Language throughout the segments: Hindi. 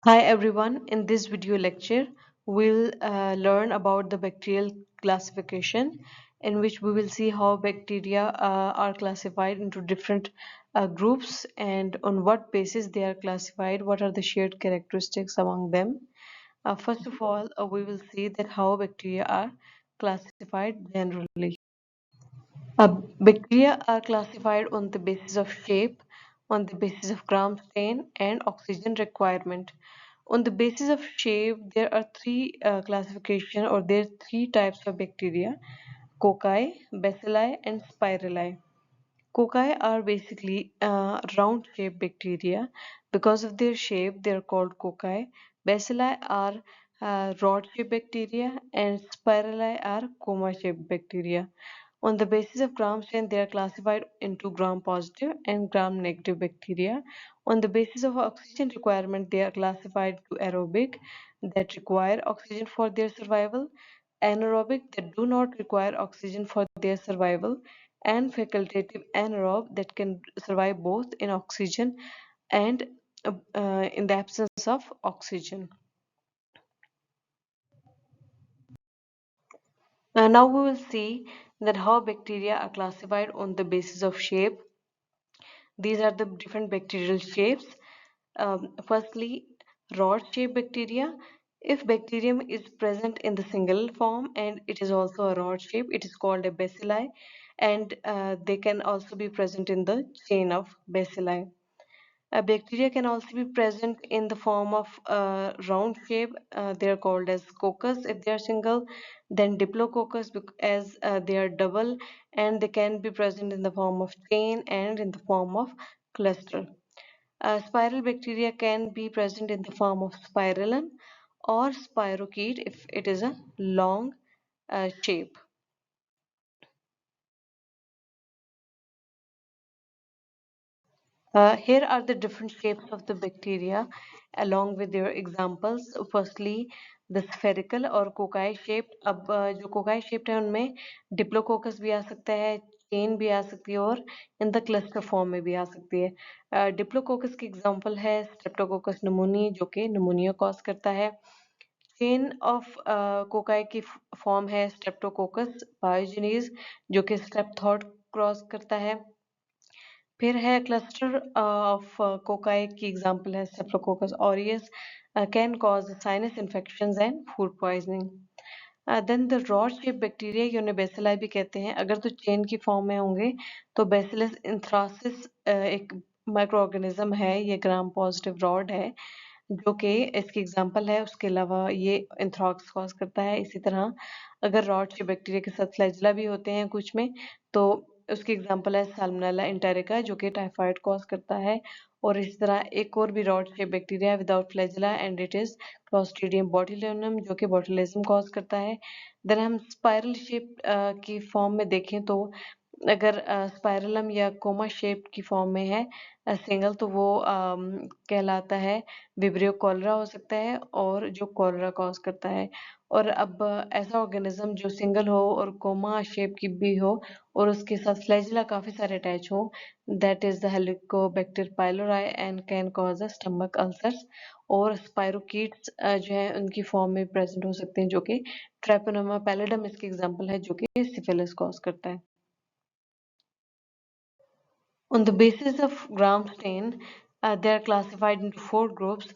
Hi everyone, in this video lecture, we'll learn about the bacterial classification in which we will see how bacteria are classified into different groups and on what basis they are classified, what are the shared characteristics among them. First of all, we will see that how bacteria are classified generally. Bacteria are classified on the basis of shape, on the basis of gram stain, and oxygen requirement. On the basis of shape, there are three classification or there are three types of bacteria: cocci, bacilli, and spirali. Cocci are basically round-shaped bacteria. Because of their shape, they are called cocci. Bacilli are rod-shaped bacteria, and spirali are coma-shaped bacteria. On the basis of gram strength, they are classified into gram-positive and gram-negative bacteria. On the basis of oxygen requirement, they are classified to aerobic that require oxygen for their survival, anaerobic that do not require oxygen for their survival, and facultative anaerobe that can survive both in oxygen and in the absence of oxygen. Now we will see that how bacteria are classified on the basis of shape. These are the different bacterial shapes. Firstly, rod-shaped bacteria. If bacterium is present in the single form and it is also a rod shape, it is called a bacilli, and they can also be present in the chain of bacilli. Bacteria can also be present in the form of round shape. They are called as coccus if they are single, then diplococcus as they are double, and they can be present in the form of chain and in the form of cluster. Spiral bacteria can be present in the form of spirillum or spirochete if it is a long shape. Here are the different shapes of the bacteria along with their examples. Firstly, the spherical और कोकाई shaped. अब जो कोकाई shaped है उनमें डिप्लोकोकस भी आ सकता है, चेन भी आ सकती है और इन द क्लस्टर फॉर्म में भी आ सकती है. डिप्लोकोकस की एग्जांपल है स्ट्रेप्टोकोकस नमूनी जो कि नमूनिया कॉज करता है. चेन ऑफ कोकाई की फॉर्म है स्ट्रेप्टोकोकस पायोजेनिस जो कि स्ट्रेप्थॉड क्रॉस करता है. फिर है क्लस्टर ऑफ कोकाई की एग्जांपल है streptococcus aureus can cause sinus infections and food poisoning. Then the rod shape bacteria या उन्हें बेसिलाई भी कहते हैं. अगर तो चेन की फॉर्म में होंगे तो बेसिलस इंथ्रासिस एक माइक्रो ऑर्गेनिज्म है, ये ग्राम पॉजिटिव रॉड है जो कि इसकी एग्जांपल है. उसके अलावा ये एंथ्रॉक्स कॉज करता है. इसी तरह अगर रॉड शेप बैक्टीरिया के साथ फ्लैजिला भी होते हैं कुछ में तो उसकी एग्जांपल है साल्मोनेला एंटेरिका जो कि टाइफाइड कॉज करता है. और इस तरह एक और भी rod shape bacteria without flagella and it is clostridium बोtulinum जो कि बोtulism कॉज करता है. देन हम स्पाइरल शेप की फॉर्म में देखें तो अगर स्पाइरलम या कोमा शेप की फॉर्म में है सिंगल तो वो कहलाता है विब्रियो कॉलरा हो सकता है और जो कॉलरा कॉज करता है. और अब ऐसा ऑर्गेनिज्म जो सिंगल हो और कोमा शेप की भी हो और उसके साथ फ्लैजिला काफी सारे अटैच हो, that is the Helicobacter pylori and can cause a stomach ulcers. और स्पाइरोकीट्स जो है उनकी फॉर्म में प्रेजेंट हो सकते हैं जो कि ट्रैपोनोमा पैलिडम इसकी एग्जांपल है जो कि सिफिलिस कॉज करता है. On the basis of gram stain, they are classified into four groups: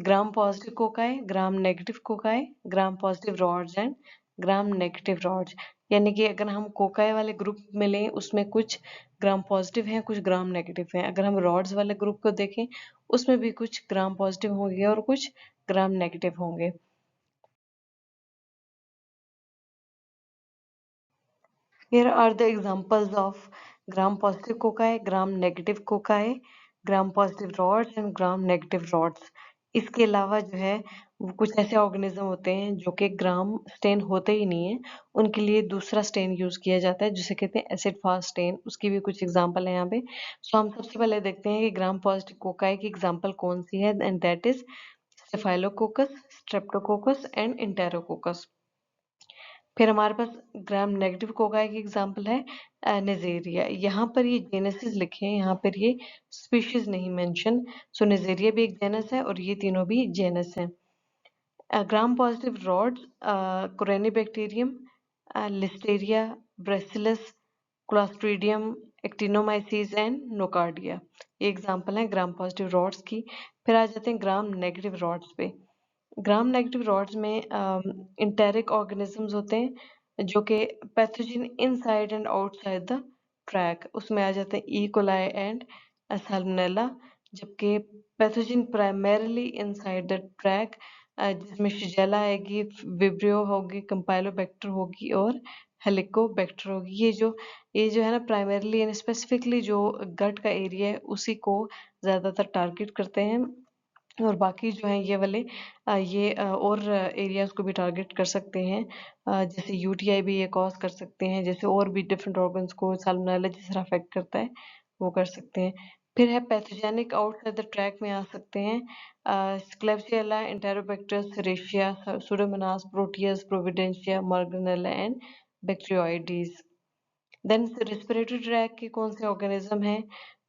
gram-positive cocci, gram-negative cocci, gram-positive rods and gram-negative rods. यानी कि अगर हम कोकाई वाले ग्रुप में लें उसमें कुछ ग्राम पॉजिटिव हैं, कुछ ग्राम नेगेटिव हैं. अगर हम रॉड्स वाले ग्रुप को देखें उसमें भी कुछ ग्राम पॉजिटिव होंगे और कुछ ग्राम नेगेटिव होंगे. Here are the examples of gram-positive cocci, gram-negative cocci, gram-positive rods and gram-negative rods. इसके अलावा जो है वो कुछ ऐसे ऑर्गेनिज्म होते हैं जो कि ग्राम स्टेन होते ही नहीं है, उनके लिए दूसरा स्टेन यूज किया जाता है जिसे कहते हैं एसिड फास्ट स्टेन. उसकी भी कुछ एग्जांपल है यहाँ पे. सो हम सबसे पहले देखते हैं कि ग्राम पॉजिटिव कोकाई की एग्जांपल कौन सी है and that is staphylococcus, Streptococcus and enterococcus. फिर हमारे पास ग्राम नेगेटिव कोकाई की एग्जांपल है नेजेरिया। यहाँ पर ये जेनेसिस लिखे हैं, यहाँ पर ये स्पीशीज नहीं मेंशन। सो नेजेरिया भी एक जेनस है और ये तीनों भी जेनस हैं। Gram positive rods, corynebacterium, listeria, bacillus, clostridium, actinomyces and nocardia, ये एग्जांपल हैं ग्राम पॉजिटिव रॉड्स की। फिर आ जाते हैं ग्राम नेगेटिव रॉड्स पे। ग्राम नेगेटिव रॉड्स में इंटेरिक ऑर्गेनिजम्स होते हैं जो कि pathogen inside and outside the track, उसमें आ जाते हैं ई कोलाई एंड सैल्मोनेला। जबकि pathogen primarily inside the track, जिसमें शिजेला आएगी, विब्रियो होगी, कंपाइलोबैक्टर होगी और हेलिकोबैक्टर होगी। ये जो है ना प्राइमरीली एंड स्पेसिफिकली जो गट का एरिया है उसी को ज़्यादातर टारगेट करते हैं, और बाकी जो है ये वाले और एरियाज को भी टारगेट कर सकते हैं। जैसे यूटीआई भी ये कॉज कर सकते हैं, जैसे और भी डिफरेंट ऑर्गन्स को साल्मोनेला जिस तरह अफेक्ट करता है वो कर सकते हैं। फिर है पैथोजेनिक आउटसाइड द ट्रैक में आ सकते हैं klebsiella, enterobacter, serratia, pseudomonas, proteus, providencia, morganella and bacteroides. Then respiratory tract के कौन से ऑर्गेनिज्म हैं?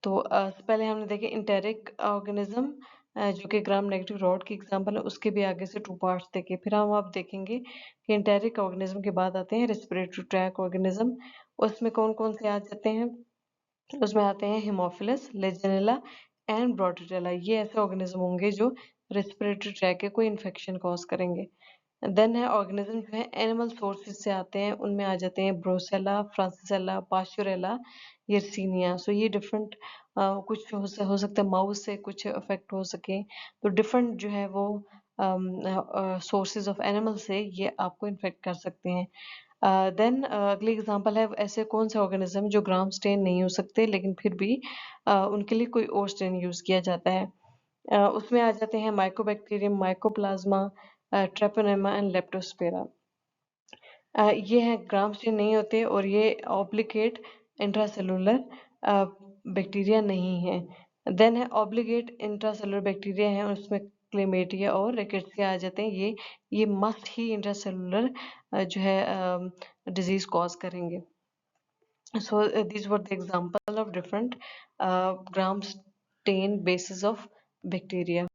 तो पहले हमने देखे इंटेरिक ऑर्गेनिज्म जो कि ग्राम नेगेटिव रॉड की एग्जांपल है, उसके भी आगे से 2 पार्ट्स देखे। फिर हम अब देखेंगे कि इंटेरिक ऑर्गेनिज्म के बाद आते हैं रेस्पिरेटरी ट्रैक ऑर्गेनिज्म। उसमें कौन कौन से आ जाते हैं? उसमें आते हैं हिमोफिलस, लेजेनेला एंड ब्रोटेटेला। ये ऐसे ऑर्गेनिज्म होंगे जो रेस्पिरेटरी ट्रैक के कोई इन्फेक्शन कॉज करेंगे। देन है ऑर्गेनिज्म जो है एनिमल सोर्सेज से आते हैं, उनमें आ जाते हैं ब्रोसेला, फ्रांसिसेला, पास्चुरेला, यर्सीनिया। सो ये डिफरेंट कुछ हो सकता है माउस से कुछ अफेक्ट हो सके, तो डिफरेंट जो है वो सोर्सेज ऑफ एनिमल से ये आपको इन्फेक्ट कर सकते हैं। देन अगली एग्जांपल है ऐसे कौन से ऑर्गेनिज्म जो ग्राम स्टेन नहीं हो सकते लेकिन फिर भी उनके लिए कोई और स्टेन यूज किया जाता है। उसमें आ जाते हैं माइकोबैक्टीरियम, माइकोप्लाज्मा, ट्रेपोनेमा एंड लेप्टोस्पिरा। ये हैं ग्राम स्टेन नहीं होते और ये ऑब्लिगेट इंट्रासेलुलर बैक्टीरिया नहीं है। देन है ऑब्लिगेट इंट्रासेलुलर बैक्टीरिया है, उसमें क्लेमेटिया और रिकेट्सिया आ जाते हैं। ये मस्ट ही इंट्रासेलुलर जो है डिजीज कॉज करेंगे। So these were the example of different gram stain bases of bacteria.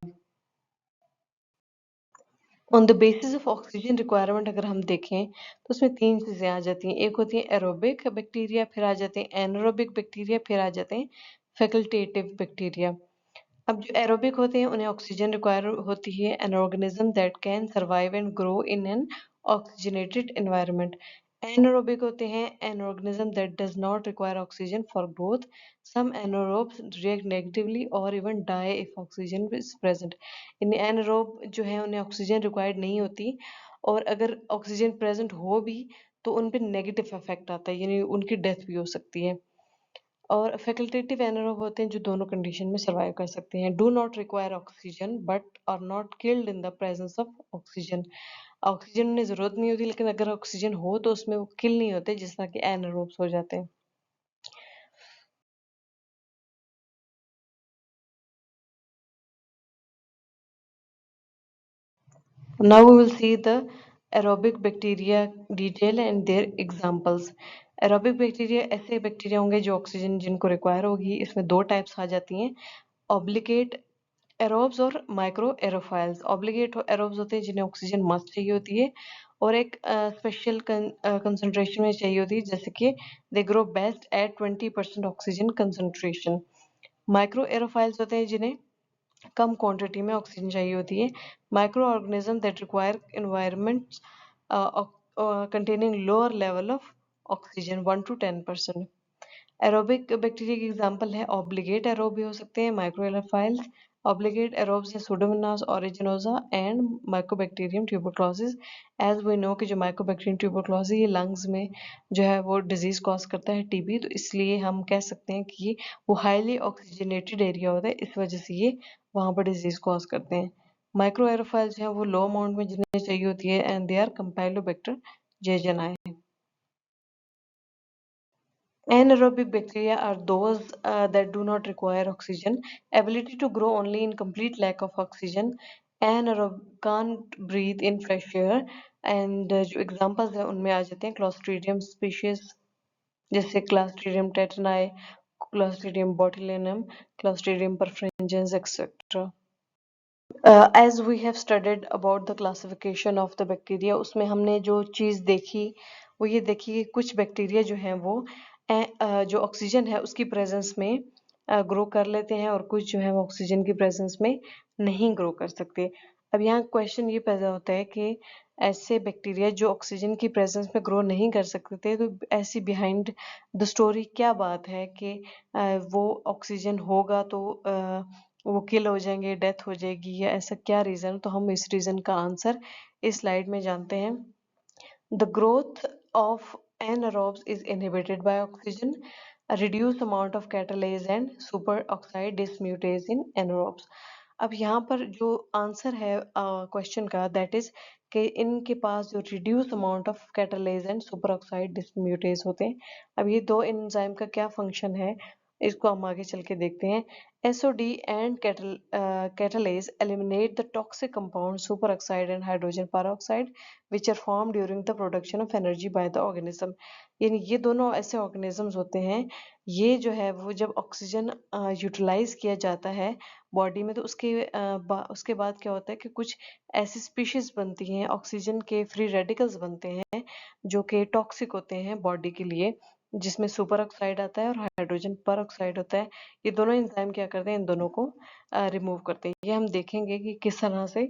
On the basis of oxygen requirement अगर हम देखें तो उसमें 3 चीज़ें आ जाती हैं। एक होती है एरोबिक बैक्टीरिया, फिर आ जाते हैं एनारोबिक बैक्टीरिया, फिर आ जाते हैं फैकल्टेटिव बैक्टीरिया। अब जो एरोबिक होते हैं उन्हें ऑक्सीजन रिक्वायर होती है, an organism that can survive and grow in an oxygenated environment. Anaerobic होते हैं an organism that does not require oxygen for growth. Some anaerobes react negatively और even die if oxygen is present. In anaerobe जो है उन्हें ऑक्सीजन रिक्वायर्ड नहीं होती, और अगर ऑक्सीजन प्रेजेंट हो भी तो उन पर नेगेटिव इफेक्ट आता है, यानी उनकी डेथ भी हो सकती है। और फैकल्टेटिव एनारोब होते हैं जो दोनों कंडीशन में सर्वाइव कर सकते हैं। Do not require oxygen but are not killed in the presence of oxygen. Oxygen उन्हें जरूरत नहीं होती लेकिन अगर ऑक्सीजन हो तो उसमें वो किल नहीं होते, जिस तरह के एनारोब्स हो जाते हैं। Now we will see the aerobic bacteria detail and their examples. Aerobic bacteria ऐसे बैक्टीरिया होंगे जो ऑक्सीजन जिनको रिक्वायर होगी। इसमें 2 टाइप्स आ जाती हैं, ऑब्लिगेट एरोब्स और माइक्रो एरोफाइल्स। ऑब्लिगेट एरोब्स होते हैं जिन्हें ऑक्सीजन मस्ट चाहिए होती है और एक स्पेशल कंसंट्रेशन में चाहिए होती है, जैसे कि they grow best at 20% oxygen concentration. Microaerophiles होते हैं जिन्हें कम क्वांटिटी में ऑक्सीजन चाहिए होती है। Microorganism that require environments containing lower level of oxygen 1 to 10%। Aerobic bacteria की एग्जांपल है ऑब्लिगेट एरोब भी हो सकते हैं, माइक्रोएलोफाइल्स। ऑब्लिगेट एरोब्स है pseudomonas aeruginosa and mycobacterium tuberculosis. As we know कि जो माइकोबैक्टीरियम ट्यूबरक्लोसिस ये लंग्स में जो है वो डिजीज कॉज करता है, टीबी, तो इसलिए हम कह सकते हैं कि वो हाईली ऑक्सीजनेटेड एरिया होता है, इस वजह से ये वहाँ पर डिजीज कॉज करते हैं। माइक्रो एरोफाइल्स हैं वो लो अमाउंट में जिन्हें चाहिए होती है and they are campylobacter jejuni. Anaerobic bacteria are those that do not require oxygen. Ability to grow only in complete lack of oxygen. anaerobe can't breathe in fresh air, and जो examples है उनमें आ जाते हैं Clostridium species, जैसे Clostridium tetani, Clostridium botulinum, Clostridium perfringens, etc. As we have studied about the classification of the bacteria, उसमें हमने जो चीज़ देखी वो ये देखी कि कुछ बैक्टीरिया जो हैं वो जो ऑक्सीजन है उसकी प्रेजेंस में ग्रो कर लेते हैं और कुछ जो है वो ऑक्सीजन की प्रेजेंस में नहीं ग्रो कर सकते। अब यहाँ क्वेश्चन ये पैदा होता है कि ऐसे बैक्टीरिया जो ऑक्सीजन की प्रेजेंस में ग्रो नहीं कर सकते थे, तो ऐसी बिहाइंड द स्टोरी क्या बात है कि वो ऑक्सीजन होगा तो वो किल हो जाएंगे, डेथ हो जाएगी, या ऐसा क्या रीज़न? तो हम इस रीज़न का आंसर इस स्लाइड में जानते हैं। The growth of anaerobes is inhibited by oxygen. A reduced amount of catalase and superoxide dismutase in anaerobes. अब यहाँ पर जो आंसर है क्वेश्चन का, दैट इज कि इनके पास जो reduce amount of catalase and super oxide dismutase होते हैं। अब ये दो एंजाइम का क्या फंक्शन है, इसको हम आगे चल के देखते हैं। SOD and catalase eliminate the toxic compounds superoxide and hydrogen peroxide which are formed during the production of energy by the organism। यानी ये दोनों ऐसे ऑर्गेनिजम्स होते हैं, ये जो है वो जब ऑक्सीजन यूटिलाइज किया जाता है बॉडी में, तो उसके बाद क्या होता है कि कुछ ऐसी स्पीशीज बनती हैं, ऑक्सीजन के फ्री रेडिकल्स बनते हैं जो कि टॉक्सिक होते हैं बॉडी के लिए, जिसमें सुपर ऑक्साइड आता है और हाइड्रोजन पर ऑक्साइड होता है। ये दोनों एंजाइम क्या करते हैं, इन दोनों को रिमूव करते हैं। ये हम देखेंगे कि किस तरह से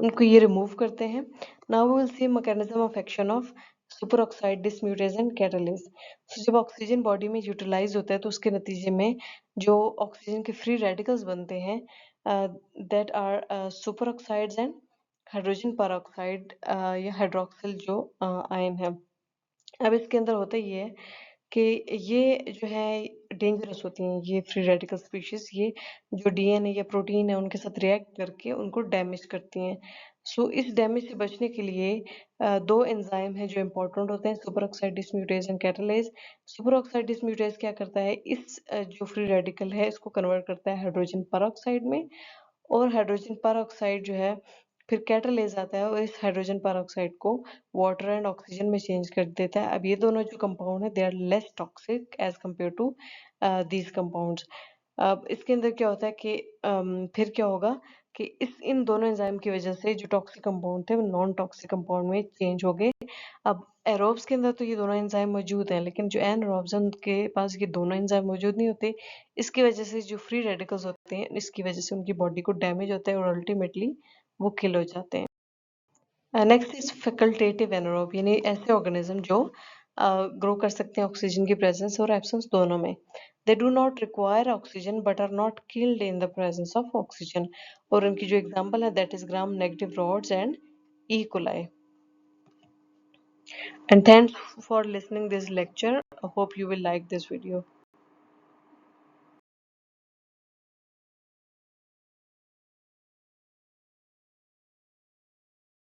उनको ये रिमूव करते हैं। Now we will see mechanism of action of superoxide dismutase and catalase. तो जब ऑक्सीजन बॉडी में यूटिलाइज होता है तो उसके नतीजे में जो ऑक्सीजन के फ्री रेडिकल्स बनते हैं, that are superoxides and hydrogen peroxide या हाइड्रोक्सिल जो आयन है। अब इसके अंदर होता ये है कि ये जो है डेंजरस होती हैं, ये फ्री रेडिकल स्पीशीज, ये जो डीएनए या प्रोटीन है उनके साथ रिएक्ट करके उनको डैमेज करती हैं। सो इस डैमेज से बचने के लिए दो एंजाइम हैं जो इम्पोर्टेंट होते हैं, super oxide dismutase and catalase. Super oxide dismutase क्या करता है, इस जो फ्री रेडिकल है इसको कन्वर्ट करता है हाइड्रोजन पर में, और हाइड्रोजन पर जो है फिर कैटालेज आता है और इस हाइड्रोजन पर को वाटर एंड ऑक्सीजन में चेंज कर देता है। अब ये दोनों जो कंपाउंड है they are less toxic as compare to these compounds. अब इसके अंदर क्या होता है कि फिर क्या होगा कि इन दोनों एंजाइम की वजह से जो टॉक्सिक कंपाउंड थे वो नॉन टॉक्सिक कंपाउंड में चेंज हो गए। अब एरोब्स के अंदर तो ये दोनों एंजाइम मौजूद हैं, लेकिन जो एनरोब्स हैं उनके पास ये दोनों एंजाइम मौजूद नहीं होते। इसकी वजह से जो फ्री रेडिकल्स होते हैं, इसकी वजह से उनकी बॉडी को डैमेज होता है और अल्टीमेटली वो किल हो जाते हैं। नेक्स्ट इज फैकल्टेटिव एनारोब, यानी ऐसे ऑर्गेनिज्म जो ग्रो कर सकते हैं ऑक्सीजन की प्रेजेंस और एब्सेंस दोनों में। They do not require oxygen but are not killed in the presence of oxygen. और उनकी जो एग्जांपल है that is gram negative rods and E coli. And thanks for listening this lecture. I hope you will like this video.